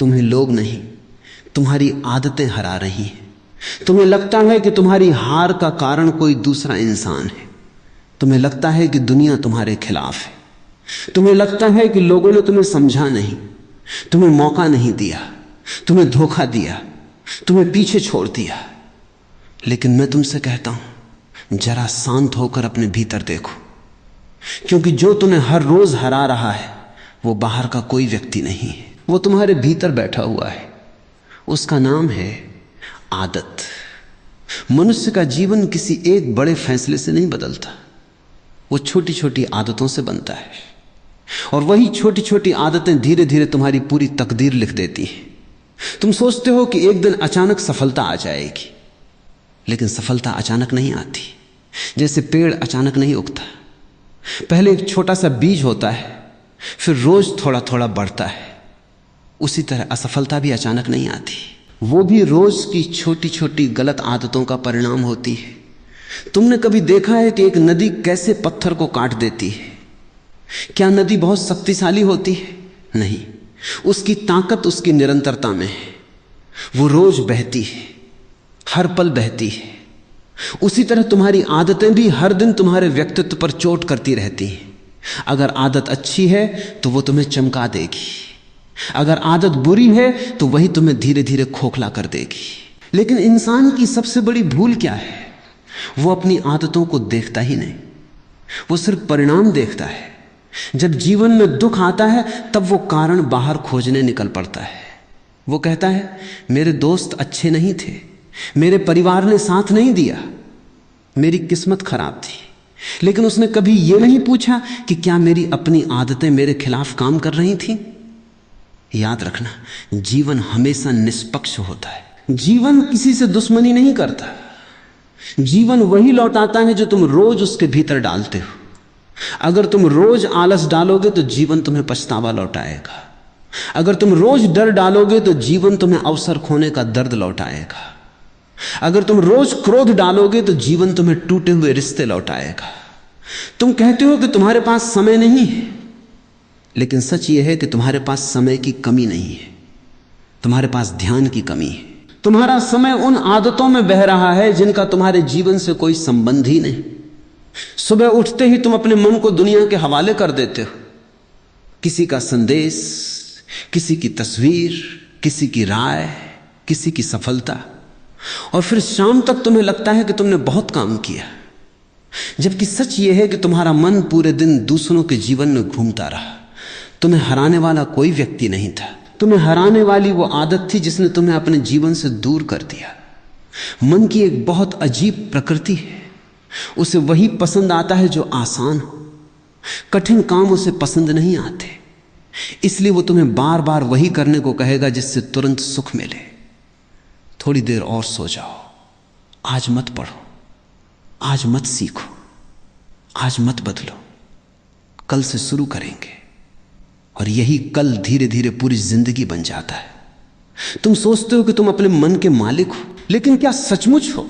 तुम्हें लोग नहीं, तुम्हारी आदतें हरा रही हैं। तुम्हें लगता है कि तुम्हारी हार का कारण कोई दूसरा इंसान है। तुम्हें लगता है कि दुनिया तुम्हारे खिलाफ है। तुम्हें लगता है कि लोगों ने तुम्हें समझा नहीं, तुम्हें मौका नहीं दिया, तुम्हें धोखा दिया, तुम्हें पीछे छोड़ दिया। लेकिन मैं तुमसे कहता हूं, जरा शांत होकर अपने भीतर देखो, क्योंकि जो तुम्हें हर रोज हरा रहा है वो बाहर का कोई व्यक्ति नहीं है, वो तुम्हारे भीतर बैठा हुआ है। उसका नाम है आदत। मनुष्य का जीवन किसी एक बड़े फैसले से नहीं बदलता, वो छोटी छोटी आदतों से बनता है। और वही छोटी छोटी आदतें धीरे धीरे तुम्हारी पूरी तकदीर लिख देती हैं। तुम सोचते हो कि एक दिन अचानक सफलता आ जाएगी, लेकिन सफलता अचानक नहीं आती। जैसे पेड़ अचानक नहीं उगता, पहले एक छोटा सा बीज होता है, फिर रोज थोड़ा थोड़ा बढ़ता है। उसी तरह असफलता भी अचानक नहीं आती, वो भी रोज की छोटी छोटी गलत आदतों का परिणाम होती है। तुमने कभी देखा है कि एक नदी कैसे पत्थर को काट देती है? क्या नदी बहुत शक्तिशाली होती है? नहीं, उसकी ताकत उसकी निरंतरता में है। वो रोज बहती है, हर पल बहती है। उसी तरह तुम्हारी आदतें भी हर दिन तुम्हारे व्यक्तित्व पर चोट करती रहती हैं। अगर आदत अच्छी है तो वो तुम्हें चमका देगी, अगर आदत बुरी है तो वही तुम्हें धीरे धीरे खोखला कर देगी। लेकिन इंसान की सबसे बड़ी भूल क्या है? वो अपनी आदतों को देखता ही नहीं, वो सिर्फ परिणाम देखता है। जब जीवन में दुख आता है तब वो कारण बाहर खोजने निकल पड़ता है। वो कहता है मेरे दोस्त अच्छे नहीं थे, मेरे परिवार ने साथ नहीं दिया, मेरी किस्मत खराब थी। लेकिन उसने कभी यह नहीं पूछा कि क्या मेरी अपनी आदतें मेरे खिलाफ काम कर रही थीं। याद रखना, जीवन हमेशा निष्पक्ष होता है। जीवन किसी से दुश्मनी नहीं करता, जीवन वही लौटाता है जो तुम रोज उसके भीतर डालते हो। अगर तुम रोज आलस डालोगे तो जीवन तुम्हें पछतावा लौटाएगा। अगर तुम रोज डर डालोगे तो जीवन तुम्हें अवसर खोने का दर्द लौटाएगा। अगर तुम रोज क्रोध डालोगे तो जीवन तुम्हें टूटे हुए रिश्ते लौटाएगा। तुम कहते हो कि तुम्हारे पास समय नहीं है, लेकिन सच यह है कि तुम्हारे पास समय की कमी नहीं है, तुम्हारे पास ध्यान की कमी है। तुम्हारा समय उन आदतों में बह रहा है जिनका तुम्हारे जीवन से कोई संबंध ही नहीं। सुबह उठते ही तुम अपने मन को दुनिया के हवाले कर देते हो, किसी का संदेश, किसी की तस्वीर, किसी की राय, किसी की सफलता, और फिर शाम तक तुम्हें लगता है कि तुमने बहुत काम किया, जबकि सच यह है कि तुम्हारा मन पूरे दिन दूसरों के जीवन में घूमता रहा। तुम्हें हराने वाला कोई व्यक्ति नहीं था, तुम्हें हराने वाली वो आदत थी जिसने तुम्हें अपने जीवन से दूर कर दिया। मन की एक बहुत अजीब प्रकृति है, उसे वही पसंद आता है जो आसान हो। कठिन काम उसे पसंद नहीं आते, इसलिए वो तुम्हें बार बार वही करने को कहेगा जिससे तुरंत सुख मिले। थोड़ी देर और सो जाओ, आज मत पढ़ो, आज मत सीखो, आज मत बदलो, कल से शुरू करेंगे। और यही कल धीरे धीरे पूरी जिंदगी बन जाता है। तुम सोचते हो कि तुम अपने मन के मालिक हो, लेकिन क्या सचमुच हो?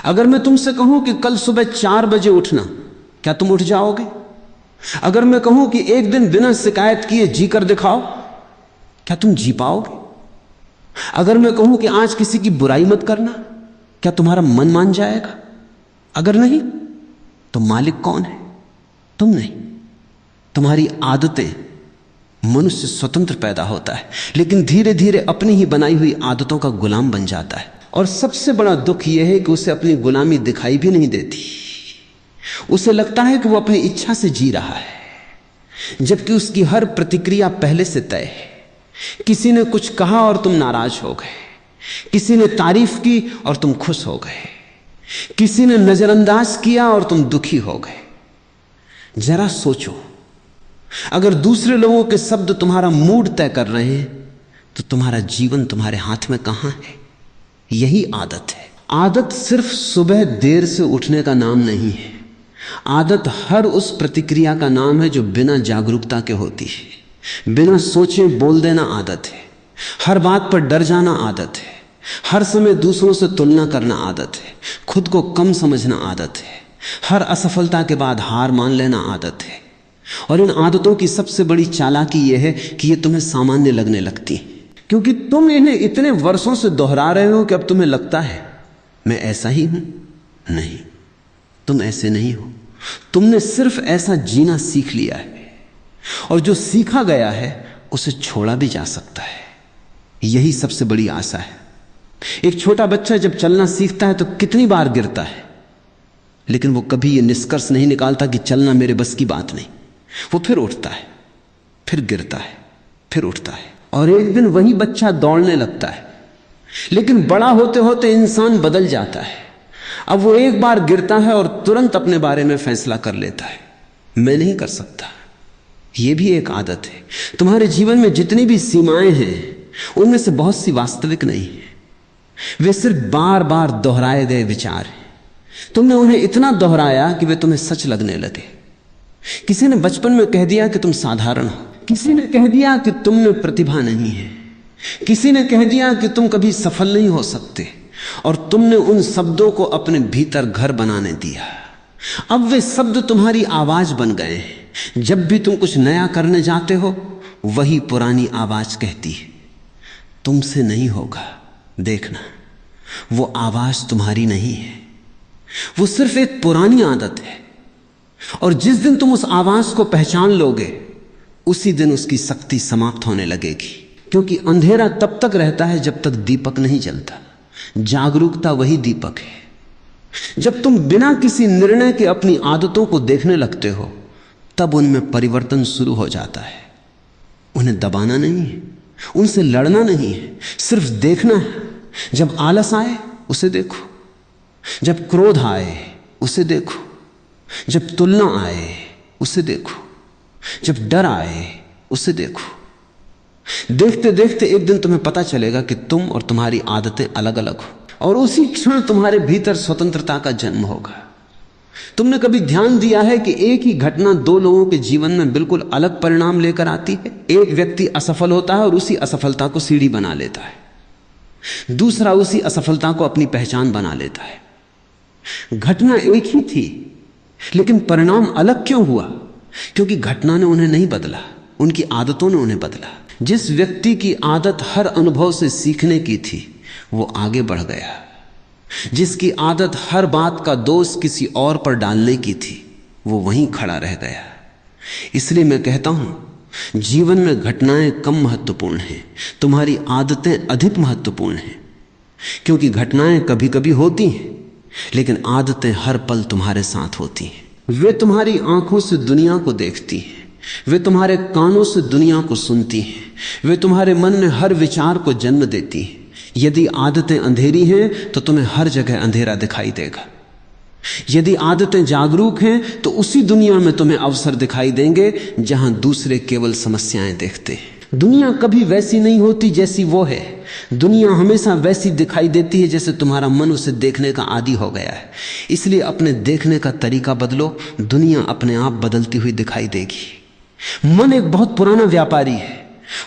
अगर मैं तुमसे कहूं कि कल सुबह 4 बजे उठना, क्या तुम उठ जाओगे? अगर मैं कहूं कि एक दिन बिना शिकायत किए जी कर दिखाओ, क्या तुम जी पाओगे? अगर मैं कहूं कि आज किसी की बुराई मत करना, क्या तुम्हारा मन मान जाएगा? अगर नहीं तो मालिक कौन है? तुम नहीं, तुम्हारी आदतें। मनुष्य स्वतंत्र पैदा होता है, लेकिन धीरे धीरे अपनी ही बनाई हुई आदतों का गुलाम बन जाता है। और सबसे बड़ा दुख यह है कि उसे अपनी गुलामी दिखाई भी नहीं देती। उसे लगता है कि वो अपनी इच्छा से जी रहा है, जबकि उसकी हर प्रतिक्रिया पहले से तय है। किसी ने कुछ कहा और तुम नाराज हो गए, किसी ने तारीफ की और तुम खुश हो गए, किसी ने नजरअंदाज किया और तुम दुखी हो गए। जरा सोचो, अगर दूसरे लोगों के शब्द तुम्हारा मूड तय कर रहे हैं तो तुम्हारा जीवन तुम्हारे हाथ में कहां है? यही आदत है। आदत सिर्फ सुबह देर से उठने का नाम नहीं है, आदत हर उस प्रतिक्रिया का नाम है जो बिना जागरूकता के होती है। बिना सोचे बोल देना आदत है, हर बात पर डर जाना आदत है, हर समय दूसरों से तुलना करना आदत है, खुद को कम समझना आदत है, हर असफलता के बाद हार मान लेना आदत है। और इन आदतों की सबसे बड़ी चालाकी यह है कि ये तुम्हें सामान्य लगने लगती हैं। क्योंकि तुम इन्हें इतने वर्षों से दोहरा रहे हो कि अब तुम्हें लगता है मैं ऐसा ही हूं। नहीं, तुम ऐसे नहीं हो। तुमने सिर्फ ऐसा जीना सीख लिया है, और जो सीखा गया है उसे छोड़ा भी जा सकता है। यही सबसे बड़ी आशा है। एक छोटा बच्चा जब चलना सीखता है तो कितनी बार गिरता है, लेकिन वो कभी ये निष्कर्ष नहीं निकालता कि चलना मेरे बस की बात नहीं। वो फिर उठता है, फिर गिरता है, फिर उठता है, और एक दिन वही बच्चा दौड़ने लगता है। लेकिन बड़ा होते होते इंसान बदल जाता है। अब वो एक बार गिरता है और तुरंत अपने बारे में फैसला कर लेता है, मैं नहीं कर सकता। ये भी एक आदत है। तुम्हारे जीवन में जितनी भी सीमाएं हैं उनमें से बहुत सी वास्तविक नहीं है, वे सिर्फ बार बार दोहराए गए विचार हैं। तुमने उन्हें इतना दोहराया कि वे तुम्हें सच लगने लगे। किसी ने बचपन में कह दिया कि तुम साधारण हो, किसी ने कह दिया कि तुम में प्रतिभा नहीं है, किसी ने कह दिया कि तुम कभी सफल नहीं हो सकते, और तुमने उन शब्दों को अपने भीतर घर बनाने दिया। अब वे शब्द तुम्हारी आवाज बन गए हैं। जब भी तुम कुछ नया करने जाते हो, वही पुरानी आवाज कहती है तुमसे नहीं होगा। देखना, वो आवाज तुम्हारी नहीं है, वो सिर्फ एक पुरानी आदत है। और जिस दिन तुम उस आवाज को पहचान लोगे, उसी दिन उसकी शक्ति समाप्त होने लगेगी। क्योंकि अंधेरा तब तक रहता है जब तक दीपक नहीं जलता। जागरूकता वही दीपक है। जब तुम बिना किसी निर्णय के अपनी आदतों को देखने लगते हो, तब उनमें परिवर्तन शुरू हो जाता है। उन्हें दबाना नहीं है, उनसे लड़ना नहीं है, सिर्फ देखना है। जब आलस आए उसे देखो, जब क्रोध आए उसे देखो, जब तुलना आए उसे देखो, जब डर आए उसे देखो। देखते देखते एक दिन तुम्हें पता चलेगा कि तुम और तुम्हारी आदतें अलग अलग हो, और उसी क्षण तुम्हारे भीतर स्वतंत्रता का जन्म होगा। तुमने कभी ध्यान दिया है कि एक ही घटना दो लोगों के जीवन में बिल्कुल अलग परिणाम लेकर आती है? एक व्यक्ति असफल होता है और उसी असफलता को सीढ़ी बना लेता है, दूसरा उसी असफलता को अपनी पहचान बना लेता है। घटना एक ही थी, लेकिन परिणाम अलग क्यों हुआ? क्योंकि घटना ने उन्हें नहीं बदला, उनकी आदतों ने उन्हें बदला। जिस व्यक्ति की आदत हर अनुभव से सीखने की थी, वो आगे बढ़ गया। जिसकी आदत हर बात का दोष किसी और पर डालने की थी, वो वहीं खड़ा रह गया। इसलिए मैं कहता हूं, जीवन में घटनाएं कम महत्वपूर्ण हैं, तुम्हारी आदतें अधिक महत्वपूर्ण हैं। क्योंकि घटनाएं कभी कभी होती हैं, लेकिन आदतें हर पल तुम्हारे साथ होती हैं। वे तुम्हारी आंखों से दुनिया को देखती हैं, वे तुम्हारे कानों से दुनिया को सुनती हैं, वे तुम्हारे मन में हर विचार को जन्म देती हैं। यदि आदतें अंधेरी हैं तो तुम्हें हर जगह अंधेरा दिखाई देगा। यदि आदतें जागरूक हैं तो उसी दुनिया में तुम्हें अवसर दिखाई देंगे जहां दूसरे केवल समस्याएं देखते हैं। दुनिया कभी वैसी नहीं होती जैसी वो है। दुनिया हमेशा वैसी दिखाई देती है जैसे तुम्हारा मन उसे देखने का आदी हो गया है। इसलिए अपने देखने का तरीका बदलो, दुनिया अपने आप बदलती हुई दिखाई देगी। मन एक बहुत पुराना व्यापारी है।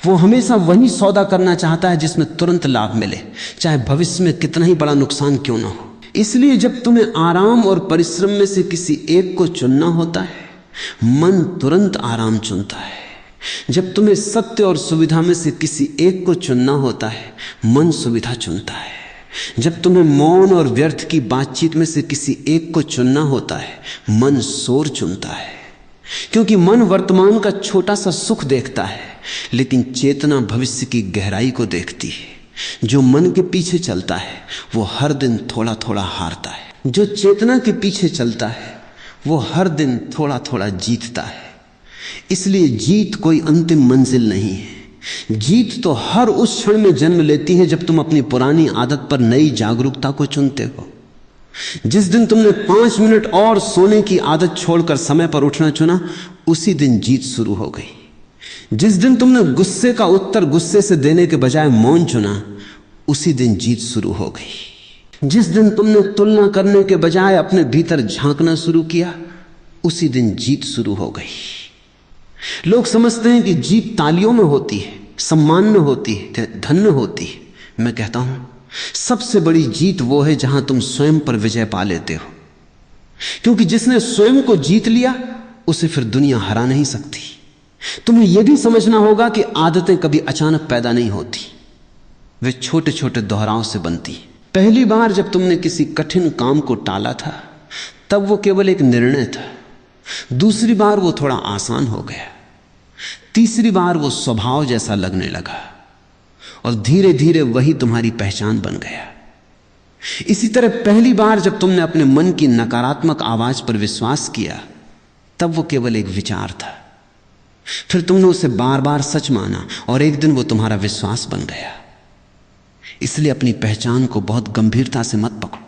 वो हमेशा वही सौदा करना चाहता है जिसमें तुरंत लाभ मिले, चाहे भविष्य में कितना ही बड़ा नुकसान क्यों ना हो। इसलिए जब तुम्हें आराम और परिश्रम में से किसी एक को चुनना होता है, मन तुरंत आराम चुनता है। जब तुम्हें सत्य और सुविधा में से किसी एक को चुनना होता है, मन सुविधा चुनता है। जब तुम्हें मौन और व्यर्थ की बातचीत में से किसी एक को चुनना होता है, मन शोर चुनता है। क्योंकि मन वर्तमान का छोटा सा सुख देखता है, लेकिन चेतना भविष्य की गहराई को देखती है। जो मन के पीछे चलता है वो हर दिन थोड़ा थोड़ा हारता है, जो चेतना के पीछे चलता है वो हर दिन थोड़ा थोड़ा जीतता है। इसलिए जीत कोई अंतिम मंजिल नहीं है। जीत तो हर उस क्षण में जन्म लेती है जब तुम अपनी पुरानी आदत पर नई जागरूकता को चुनते हो। जिस दिन तुमने 5 मिनट और सोने की आदत छोड़कर समय पर उठना चुना, उसी दिन जीत शुरू हो गई। जिस दिन तुमने गुस्से का उत्तर गुस्से से देने के बजाय मौन चुना, उसी दिन जीत शुरू हो गई। जिस दिन तुमने तुलना करने के बजाय अपने भीतर झांकना शुरू किया, उसी दिन जीत शुरू हो गई। लोग समझते हैं कि जीत तालियों में होती है, सम्मान में होती है, धन में होती है। मैं कहता हूं, सबसे बड़ी जीत वो है जहां तुम स्वयं पर विजय पा लेते हो। क्योंकि जिसने स्वयं को जीत लिया, उसे फिर दुनिया हरा नहीं सकती। तुम्हें यह भी समझना होगा कि आदतें कभी अचानक पैदा नहीं होती। वे छोटे छोटे दोहराव से बनती। पहली बार जब तुमने किसी कठिन काम को टाला था तब वो केवल एक निर्णय था, दूसरी बार वो थोड़ा आसान हो गया, तीसरी बार वो स्वभाव जैसा लगने लगा और धीरे धीरे वही तुम्हारी पहचान बन गया। इसी तरह पहली बार जब तुमने अपने मन की नकारात्मक आवाज पर विश्वास किया तब वो केवल एक विचार था, फिर तुमने उसे बार बार सच माना और एक दिन वो तुम्हारा विश्वास बन गया। इसलिए अपनी पहचान को बहुत गंभीरता से मत पकड़ो।